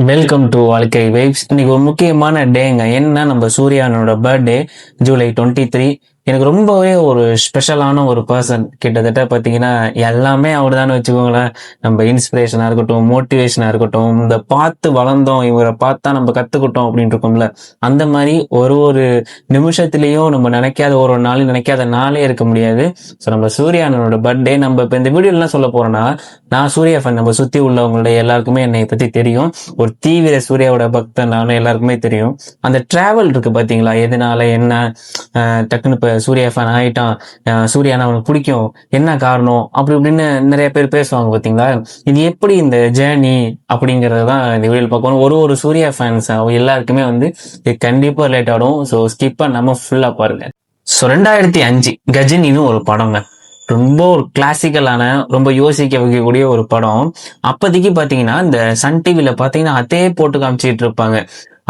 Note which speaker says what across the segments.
Speaker 1: Welcome to வாழ்க்கை vibes. இன்னைக்கு ஒரு முக்கியமான டேங்க. என்ன, நம்ம சூர்யானோட பர்த்டே ஜூலை 23. எனக்கு ரொம்பவே ஒரு ஸ்பெஷலான ஒரு பர்சன். கிட்டத்தட்ட பார்த்தீங்கன்னா எல்லாமே அவர் தான் வச்சுக்கோங்களேன். நம்ம இன்ஸ்பிரேஷனா இருக்கட்டும், மோட்டிவேஷனா இருக்கட்டும், இந்த பார்த்து வளர்ந்தோம், இவரை பார்த்தா நம்ம கத்துக்கிட்டோம் அப்படின்னு இருக்கோம்ல, அந்த மாதிரி ஒரு ஒரு நிமிஷத்துலயும் நம்ம நினைக்காத ஒரு ஒரு நாளும் நினைக்காத நாளே இருக்க முடியாது. ஸோ நம்ம சூர்யானோட பர்த்டே நம்ம இப்போ இந்த வீடியோ என்ன சொல்ல போறோம்னா, நான் சூர்யா ஃபேன். நம்ம சுத்தி உள்ளவங்களுடைய எல்லாருக்குமே என்னை பத்தி தெரியும். ஒரு தீவிர சூர்யாவோட பக்தன் நானும், எல்லாருக்குமே தெரியும். அந்த டிராவல் இருக்கு பாத்தீங்களா, எதனால என்ன டக்குன்னு இப்ப சூர்யா ஃபேன் ஆயிட்டான், சூர்யானா அவனுக்கு பிடிக்கும், என்ன காரணம் அப்படி இப்படின்னு நிறைய பேர் பேசுவாங்க பாத்தீங்களா. இது எப்படி இந்த ஜேர்னி அப்படிங்கறதான் இந்த வீடியோ பார்க்கணும். ஒரு ஒரு சூர்யா ஃபேன்ஸ் எல்லாருக்குமே வந்து இது கண்டிப்பா ரிலேட் ஆகும். ஸோ ஸ்கிப் பண்ணாம ஃபுல்லா பாருங்க. ஸோ 2005 கஜினின்னு ஒரு படங்க. ரொம்ப ஒரு கிளாசிக்கலான, ரொம்ப யோசிக்க வைக்கக்கூடிய ஒரு படம். அப்போதைக்கு பாத்தீங்கன்னா இந்த சன் டிவில பாத்தீங்கன்னா அதே போட்டு காமிச்சிட்டு இருப்பாங்க.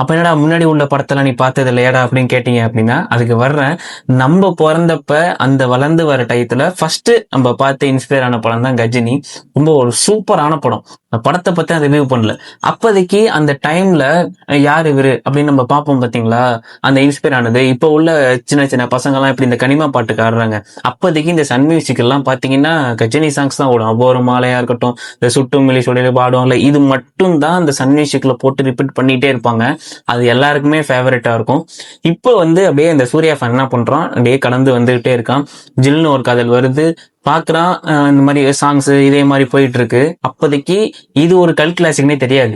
Speaker 1: அப்ப என்னடா முன்னாடி உள்ள படத்தெல்லாம் நீ பார்த்தது இல்லையாடா அப்படின்னு கேட்டீங்க அப்படின்னா, அதுக்கு வர்றேன். நம்ம பிறந்தப்ப அந்த வளர்ந்து வர டயத்துல ஃபர்ஸ்ட் நம்ம பார்த்து இன்ஸ்பயர் ஆன படம் தான் கஜினி. ரொம்ப ஒரு சூப்பரான படம். படத்தை பத்தி அதை ரிவ்யூ பண்ணல. அப்போதைக்கு அந்த டைம்ல யார் இவரு அப்படின்னு நம்ம பார்ப்போம் பாத்தீங்களா. அந்த இன்ஸ்பயர் ஆனது இப்ப உள்ள சின்ன சின்ன பசங்க எல்லாம் இப்படி இந்த கனிமா பாட்டுக்கு ஆடுறாங்க. அப்போதைக்கு இந்த சன் மியூசிக் எல்லாம் பாத்தீங்கன்னா கஜினி சாங்ஸ் தான் ஓடும். அபோர மாலையா இருக்கட்டும், இந்த சுட்டும் மிலி சொல்லிட்டு பாடுவாங்கல்ல, இது மட்டும் தான் அந்த சன் மியூசிக்ல போட்டு ரிப்பீட் பண்ணிட்டே இருப்பாங்க. அது எல்லாருக்குமே ஃபேவரட்டா இருக்கும். இப்போ வந்து அப்படியே இந்த சூர்யா ஃபேன் என்ன பண்றான், அப்படியே கடந்து வந்துகிட்டே இருக்கான். ஜில்னு ஒரு காதல் வருது பாக்குறான். இந்த மாதிரி சாங்ஸ் இதே மாதிரி போயிட்டு இருக்கு. அப்போதைக்கு இது ஒரு கல் கிளாசிக்னே தெரியாது.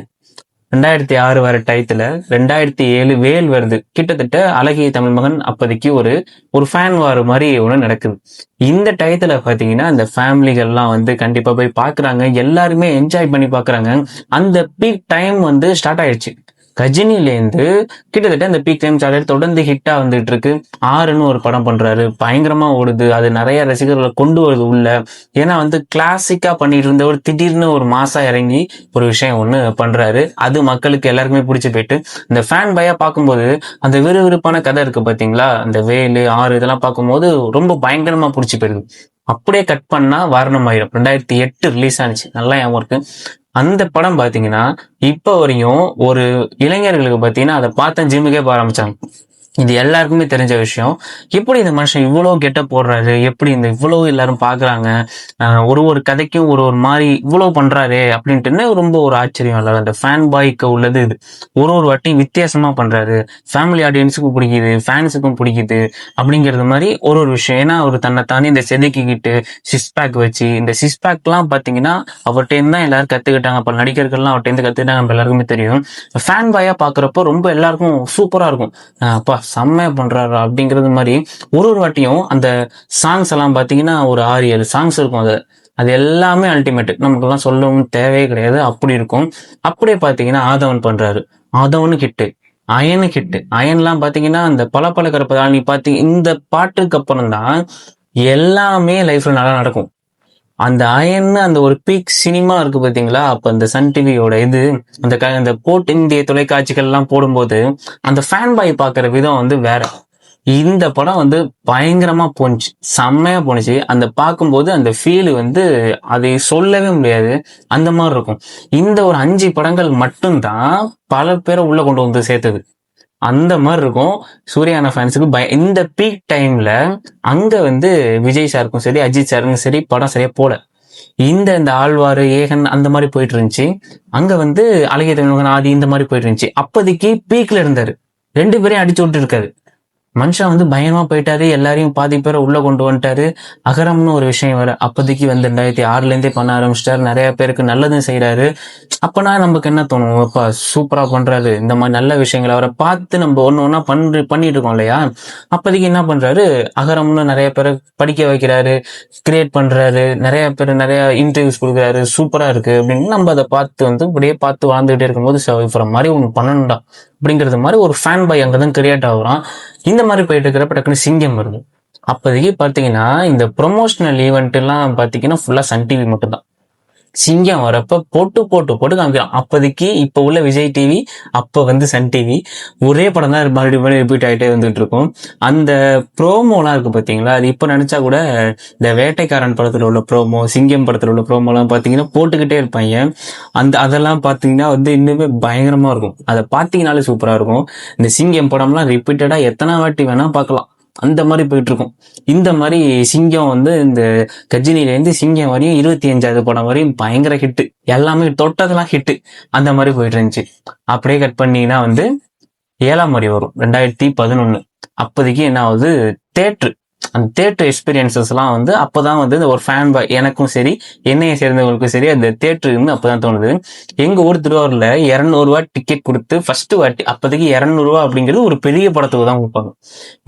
Speaker 1: 2006 வர டயத்துல 2007 வேல் வருது. கிட்டத்தட்ட அழகிய தமிழ் மகன் அப்போதைக்கு ஒரு ஒரு ஃபேன் வார் மாதிரி ஒண்ணு நடக்குது. இந்த டயத்துல பாத்தீங்கன்னா இந்த ஃபேமிலிகள்லாம் வந்து கண்டிப்பா போய் பாக்குறாங்க. எல்லாருமே என்ஜாய் பண்ணி பாக்குறாங்க. அந்த பீக் டைம் வந்து ஸ்டார்ட் ஆயிடுச்சு. கஜினிலேருந்து கிட்டத்தட்ட அந்த பீக் டைம் ஸ்டார்ட் தொடர்ந்து ஹிட்டா வந்துட்டு இருக்கு. ஆறுன்னு ஒரு படம் பண்றாரு, பயங்கரமா ஓடுது. அது நிறைய ரசிகர்களை கொண்டு வருது உள்ள. ஏன்னா வந்து கிளாசிக்கா பண்ணிட்டு இருந்தவர் திடீர்னு ஒரு மாசா இறங்கி ஒரு விஷயம் ஒண்ணு பண்றாரு. அது மக்களுக்கு எல்லாருக்குமே பிடிச்சு போயிட்டு இந்த ஃபேன் பையா பார்க்கும்போது அந்த விறுவிறுப்பான கதை இருக்கு பாத்தீங்களா, அந்த வேலு ஆறு இதெல்லாம் பார்க்கும்போது ரொம்ப பயங்கரமா பிடிச்சி போயிருக்கு. அப்படியே கட் பண்ணா வாரணம் ஆயிரம் 2008 ரிலீஸ் ஆனிச்சு. நல்லா ஞாபகம் இருக்கு. அந்த படம் பாத்தீங்கன்னா இப்ப வரையும் ஒரு இளைஞர்களுக்கு பாத்தீங்கன்னா அதை பார்த்த ஜிம்முக்கே போக ஆரம்பிச்சாங்க. இது எல்லாருக்குமே தெரிஞ்ச விஷயம். எப்படி இந்த மனுஷன் இவ்வளவு கெட்ட போடுறாரு, எப்படி இந்த இவ்வளவு எல்லாரும் பாக்குறாங்க, ஒரு ஒரு கதைக்கும் ஒரு ஒரு மாதிரி இவ்வளவு பண்றாரு அப்படின்ட்டு ரொம்ப ஒரு ஆச்சரியம். இல்ல அந்த ஃபேன் பாய்க்கு உள்ளது இது. ஒரு ஒரு வாட்டியும் வித்தியாசமா பண்றாரு. ஃபேமிலி ஆடியன்ஸுக்கும் பிடிக்குது, ஃபேன்ஸுக்கும் பிடிக்குது அப்படிங்கிறது மாதிரி ஒரு ஒரு விஷயம். ஏன்னா அவர் தன்னை தாண்டி இந்த செதுக்கிக்கிட்டு சிக்ஸ் பேக் வச்சு, இந்த சிக்ஸ் பேக் எல்லாம் பாத்தீங்கன்னா அவர்கிட்ட தான் எல்லாரும் கத்துக்கிட்டாங்க. அப்ப நடிகர்கள்லாம் அவர்கிட்ட இருந்து கத்துக்கிட்டாங்க. நம்ம எல்லாருக்குமே தெரியும். ஃபேன் பாயா பாக்குறப்போ ரொம்ப எல்லாருக்கும் சூப்பரா இருக்கும். அப்பா செம்மையா பண்றாரு அப்படிங்கிறது மாதிரி ஒரு ஒரு வாட்டியும் அந்த சாங்ஸ் எல்லாம் பாத்தீங்கன்னா ஒரு 6-7 சாங்ஸ் இருக்கும். அது எல்லாமே அல்டிமேட், நமக்கு எல்லாம் சொல்லவும் தேவையே கிடையாது, அப்படி இருக்கும். அப்படியே பாத்தீங்கன்னா ஆதவன் பண்றாரு. ஆதவனு ஹிட்டு, அயனு ஹிட்டு. அயன்லாம் பாத்தீங்கன்னா அந்த பல பல கருப்பதால் நீ பாத்தீங்க. இந்த பாட்டுக்கு அப்புறம் தான் எல்லாமே லைஃப்ல நல்லா நடக்கும். அந்த அயன்னு அந்த ஒரு பீக் சினிமா இருக்கு பாத்தீங்களா. அப்ப அந்த சன் டிவியோட இது அந்த போட்டு இந்திய தொலைக்காட்சிகள் எல்லாம் போடும்போது அந்த ஃபேன் பாய் பாக்குற விதம் வந்து வேற. இந்த படம் வந்து பயங்கரமா போனுச்சு, செம்மையா போனுச்சு. அந்த பார்க்கும்போது அந்த ஃபீல் வந்து அதை சொல்லவே முடியாது, அந்த மாதிரி இருக்கும். இந்த ஒரு 5 படங்கள் மட்டும்தான் பல பேரை உள்ள கொண்டு வந்து சேர்த்தது. அந்த மாதிரி இருக்கும். சூர்யானா ஃபேன்ஸுக்கு இந்த பீக் டைம்ல அங்க வந்து விஜய் சாருக்கும் சரி, அஜித் சாருக்கும் சரி படம் சரியா போல. இந்த ஆழ்வாரு ஏகன் அந்த மாதிரி போயிட்டு இருந்துச்சு. அங்க வந்து அழகிய தமிழ் ஆதி இந்த மாதிரி போயிட்டு இருந்துச்சு. அப்போதைக்கு பீக்ல இருந்தாரு. 2 பேரையும் அடிச்சு விட்டு இருக்காரு. மனுஷன் வந்து பயமா போயிட்டாரு. எல்லாரையும் பாதி பேரை உள்ள கொண்டு வந்துட்டாரு. அகரம்னு ஒரு விஷயம் வர அப்போதைக்கு வந்து 2006 இருந்தே பண்ண ஆரம்பிச்சிட்டாரு. நிறைய பேருக்கு நல்லதும் செய்யறாரு. அப்பனா நமக்கு என்ன தோணும், அப்பா சூப்பரா பண்றாரு, இந்த மாதிரி நல்ல விஷயங்களை அவரை பார்த்து நம்ம ஒண்ணு ஒன்னா பண்ணிட்டு இருக்கோம் இல்லையா. அப்போதைக்கு என்ன பண்றாரு, அகரம்னு நிறைய பேரை படிக்க வைக்கிறாரு, கிரியேட் பண்றாரு, நிறைய பேர் நிறைய இன்டர்வியூஸ் கொடுக்குறாரு, சூப்பரா இருக்கு அப்படின்னு நம்ம அதை பார்த்து வந்து இப்படியே பார்த்து வாழ்ந்துகிட்டே இருக்கும்போது இவர மாதிரி ஒண்ணு பண்ணணும்டா அப்படிங்கிறது மாதிரி ஒரு ஃபேன் பை அங்கதான் கிரியேட் ஆகுறான். இந்த மாதிரி போயிட்டு இருக்கிறப்ப டக்குனு சிங்கம் வருது. அப்போதைக்கு பாத்தீங்கன்னா இந்த ப்ரொமோஷனல் ஈவெண்ட் எல்லாம் பாத்தீங்கன்னா ஃபுல்லா சன் டிவி மட்டும் தான். சிங்கம் வரப்ப போட்டு போட்டு போட்டு காமிக்கிறான். அப்போதைக்கு இப்ப உள்ள விஜய் டிவி, அப்ப வந்து சன் டிவி, ஒரே படம் தான் மறுபடியும் ரிப்பீட் ஆகிட்டே வந்துட்டு இருக்கும். அந்த ப்ரோமோலாம் இருக்கு பாத்தீங்களா, அது இப்ப நினைச்சா கூட இந்த வேட்டைக்காரன் படத்துல உள்ள ப்ரோமோ, சிங்கம் படத்துல உள்ள ப்ரோமோலாம் பாத்தீங்கன்னா போட்டுக்கிட்டே இருப்பாங்க. அதெல்லாம் பாத்தீங்கன்னா வந்து இன்னுமே பயங்கரமா இருக்கும். அதை பாத்தீங்கன்னாலே சூப்பரா இருக்கும். இந்த சிங்கம் படம்லாம் ரிப்பீட்டடா எத்தனை வாட்டி வேணா பார்க்கலாம், அந்த மாதிரி போயிட்டு இருக்கும். இந்த மாதிரி சிங்கம் வந்து இந்த கஜினிலேருந்து சிங்கம் வரையும் 25வது படம் வரையும் பயங்கர ஹிட்டு. எல்லாமே தொட்டதெல்லாம் ஹிட்டு. அந்த மாதிரி போயிட்டு இருந்துச்சு. அப்படியே கட் பண்ணீங்கன்னா வந்து 7ஆம் அறிவு வரும் 2011. அப்போதைக்கு என்ன ஆகுது, தேட்ரு, அந்த தேட்டர் எக்ஸ்பீரியன்சஸ் எல்லாம் வந்து அப்பதான் வந்து ஒரு ஃபேன் பாய் எனக்கும் சரி, என்னைய சேர்ந்தவங்களுக்கும் சரி, அந்த தேட்டர் இருந்து அப்பதான் தோணுது. எங்க ஊர் திருவாரூர்ல 200 டிக்கெட் கொடுத்து ஃபர்ஸ்ட் வாட்டி, அப்போதைக்கு 200 அப்படிங்கிறது ஒரு பெரிய படத்துக்கு தான் கொடுப்பாங்க.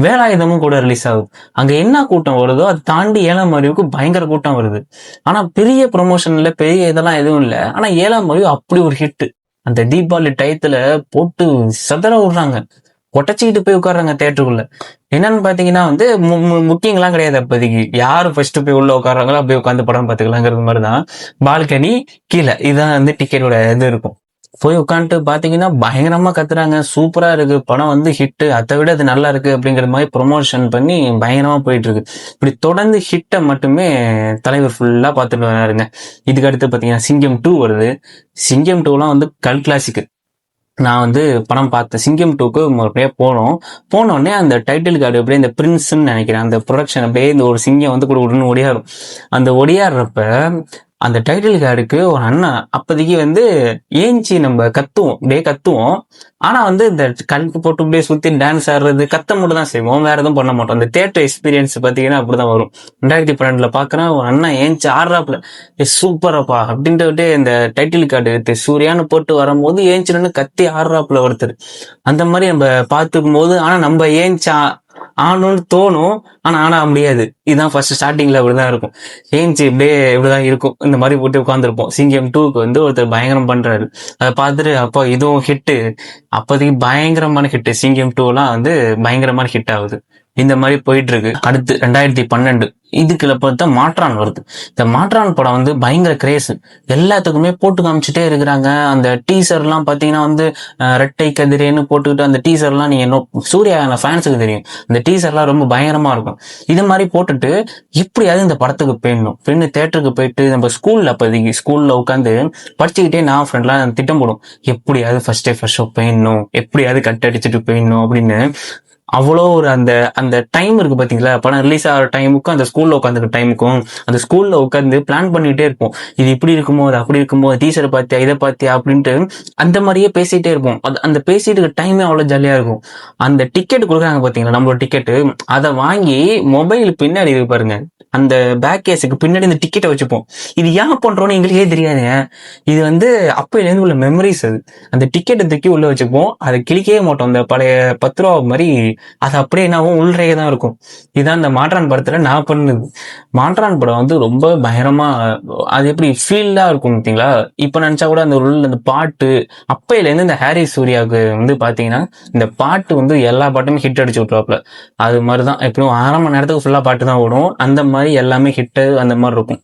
Speaker 1: வேலாயுதமும் கூட ரிலீஸ் ஆகுது. அங்க என்ன கூட்டம் வருதோ அதை தாண்டி 7ஆம் அறிவுக்கு பயங்கர கூட்டம் வருது. ஆனா பெரிய ப்ரொமோஷன்ல பெரிய இதெல்லாம் எதுவும் இல்லை. ஆனா 7ஆம் அறிவு அப்படி ஒரு ஹிட். அந்த தீபாவளி டயத்துல போட்டு சதற விடுறாங்க, கொட்டச்சிக்கிட்டு போய் உட்காடுறாங்க தேட்டருக்குள்ள. என்னன்னு பாத்தீங்கன்னா வந்து புக்கிங் எல்லாம் கிடையாது. அப்போதைக்கு யாரு ஃபர்ஸ்ட் போய் உள்ள உட்காடுறாங்களோ அப்படியே உட்காந்து படம் பாத்துக்கலாங்கிறது மாதிரிதான். பால்கனி கீழே இதான் வந்து டிக்கெட்டோட இது இருக்கும். போய் உட்காந்துட்டு பாத்தீங்கன்னா பயங்கரமா கத்துறாங்க, சூப்பரா இருக்கு படம், வந்து ஹிட், அதை விட அது நல்லா இருக்கு அப்படிங்கிற மாதிரி ப்ரொமோஷன் பண்ணி பயங்கரமா போயிட்டு இருக்கு. இப்படி தொடர்ந்து ஹிட்டை மட்டுமே தலைவர் ஃபுல்லா பார்த்துட்டு வராருங்க. இதுக்கு அடுத்து பாத்தீங்கன்னா சிங்கம் 2 வருது. சிங்கம் 2லாம் வந்து கல் கிளாசிக். நான் வந்து படம் பார்த்தேன். சிங்கம் 2க்கு அப்படியே போனோடனே அந்த டைட்டில் கார்டு அப்படியே இந்த பிரின்ஸ்ன்னு நினைக்கிறேன், அந்த ப்ரொடக்ஷன் அப்படியே இந்த ஒரு சிங்கம் வந்து கூட உடனே ஒடியாரும். அந்த ஒடியாடுறப்ப அந்த டைட்டில் கார்டுக்கு ஒரு அண்ணா அப்போதைக்கு வந்து ஏஞ்சி நம்ம கத்துவோம். ஆனா வந்து இந்த கணக்கு போட்டு அப்படியே சுத்தி டான்ஸ் ஆடுறது, கத்த மட்டும் தான் செய்வோம், வேற எதுவும் பண்ண மாட்டோம். அந்த தியேட்டர் எக்ஸ்பீரியன்ஸ் பாத்தீங்கன்னா அப்படிதான் வரும். 2012 பாக்குறேன், ஒரு அண்ணா ஏஞ்சி ஆடுறாப்புல, சூப்பரப்பா அப்படின்ட்டு இந்த டைட்டில் கார்டு எடுத்து சூர்யான்னு போட்டு வரும்போது ஏஞ்சின்னு கத்தி ஆடுறாப்புல ஒருத்தர். அந்த மாதிரி நம்ம பார்த்துக்கும் போது, ஆனா நம்ம ஏஞ்சா ஆனோன்னு தோணும், ஆனா முடியாது. இதுதான் ஃபர்ஸ்ட் ஸ்டார்டிங்ல அப்படிதான் இருக்கும். ஏஞ்சி இப்படியே இப்படிதான் இருக்கும், இந்த மாதிரி போட்டு உட்காந்துருப்போம். சிங்கம் 2க்கு வந்து ஒருத்தர் பயங்கரம் பண்றாரு, அதை பார்த்துட்டு அப்போ இதுவும் ஹிட்டு. அப்போதைக்கு பயங்கரமான ஹிட். சிங்கம் 2 வந்து பயங்கரமான ஹிட் ஆகுது. இந்த மாதிரி போயிட்டு இருக்கு. அடுத்து 2012 இதுக்குள்ள பார்த்தா மாற்றான் வருது. இந்த மாற்றான் படம் வந்து பயங்கர கிரேஸ், எல்லாத்துக்குமே போட்டு காமிச்சுட்டே இருக்கிறாங்க. அந்த டீசர் எல்லாம் பாத்தீங்கன்னா வந்து ரெட்டை கதிரேன்னு போட்டுக்கிட்டு அந்த டீசர் எல்லாம் நீங்க சூர்யா ஃபேன்ஸுக்கு தெரியும், அந்த டீசர் எல்லாம் ரொம்ப பயங்கரமா இருக்கும். இது மாதிரி போட்டுட்டு எப்படியாவது இந்த படத்துக்கு பெண்ணு தேட்டருக்கு போயிட்டு நம்ம அப்போதைக்கு ஸ்கூல்ல உட்காந்து படிச்சுக்கிட்டே நான் ஃப்ரெண்ட்லாம் திட்டம் போடும், எப்படியாவது ஃபர்ஸ்ட் ஷோ போயிடணும், எப்படியாவது கட் அடிச்சுட்டு போயிடணும் அப்படின்னு. அவ்வளோ ஒரு அந்த அந்த டைம் இருக்கு பாத்தீங்களா, படம் ரிலீஸ் ஆகிற டைமுக்கும் அந்த ஸ்கூல்ல உட்காந்துருக்க டைமுக்கும், அந்த ஸ்கூல்ல உட்காந்து பிளான் பண்ணிட்டே இருப்போம். இது இப்படி இருக்குமோ, அது அப்படி இருக்குமோ, டீச்சரை பார்த்தியா, இதை பார்த்தியா அப்படின்ட்டு அந்த மாதிரியே பேசிட்டே இருப்போம். அந்த பேசிட்டு இருக்க டைமே அவ்வளவு ஜாலியா இருக்கும். அந்த டிக்கெட் கொடுக்குறாங்க பாத்தீங்களா, நம்மளோட டிக்கெட்டு, அதை வாங்கி மொபைல் பின்னாடி இருக்கு பாருங்க, அந்த பேக் கேஸுக்கு பின்னாடி இந்த டிக்கெட்டை வச்சுப்போம். இது ஏன் பண்றோம்னு எங்களுக்கே தெரியாதுங்க. இது வந்து அப்பையிலேருந்து உள்ள மெமரிஸ். அது அந்த டிக்கெட்டை தூக்கி உள்ள வச்சுப்போம், அதை கிளிக்கவே மாட்டோம். அந்த பழைய 10 ரூபா மாதிரி அது அப்படியே என்னாவும் உள்றையே தான் இருக்கும். இதுதான் இந்த மாற்றான் படத்துல நான் பண்ணுது. மாற்றான் படம் வந்து ரொம்ப பயங்கரமா, அது எப்படி ஃபீல்டா இருக்கும் பார்த்தீங்களா. இப்ப நினைச்சா கூட அந்த பாட்டு அப்பையில இருந்து இந்த ஹாரிஸ் சூர்யாவுக்கு வந்து பாத்தீங்கன்னா இந்த பாட்டு வந்து எல்லா பாட்டுமே ஹிட் அடிச்சு விட்டுருவாப்ல. அது மாதிரிதான் எப்படியும் 1/2 மணி நேரத்துக்கு ஃபுல்லா பாட்டு தான் ஓடும். அந்த மாதிரி எல்லாமே ஹிட் அந்த மாதிரி இருக்கும்.